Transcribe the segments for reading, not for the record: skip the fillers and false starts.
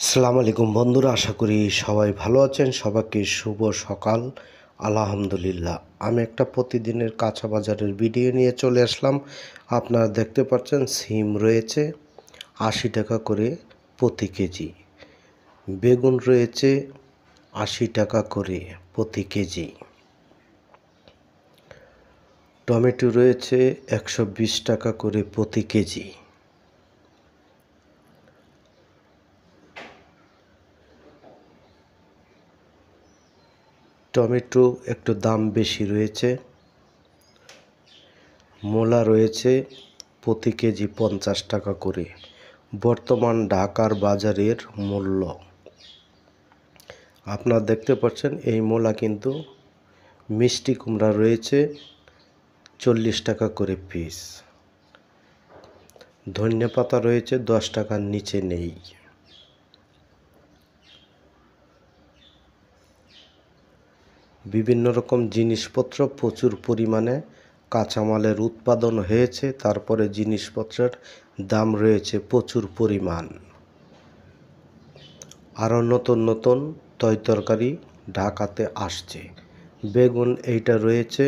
আসসালামু আলাইকুম বন্ধুরা, আশা করি সবাই ভালো আছেন। সবাইকে শুভ সকাল। আলহামদুলিল্লাহ, আমি একটা প্রতিদিনের কাঁচা বাজারের ভিডিও নিয়ে চলে আসলাম। আপনারা দেখতে পাচ্ছেন সিম রয়েছে 80 টাকা করে প্রতি কেজি, বেগুন রয়েছে 80 টাকা করে প্রতি কেজি, টমেটো রয়েছে 120 টাকা করে প্রতি কেজি, টমেটো একটু দাম বেশি রয়েছে। মূলা রয়েছে প্রতি কেজি 50 টাকা করে বর্তমান ঢাকার বাজারের মূল্য। আপনারা দেখতে পাচ্ছেন এই মূলা কিন্তু মিষ্টি কুমড়া রয়েছে 40 টাকা করে পিস, ধনেপাতা রয়েছে 10 টাকার নিচে নেই। বিভিন্ন রকম জিনিসপত্র প্রচুর পরিমাণে কাঁচামালের উৎপাদন হয়েছে, তারপরে জিনিসপত্রের দাম রয়েছে প্রচুর পরিমাণ। আরও নতুন নতুন তরকারি ঢাকাতে আসছে। বেগুন এইটা রয়েছে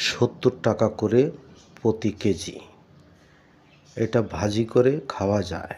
70 টাকা করে প্রতি কেজি, এটা ভাজি করে খাওয়া যায়।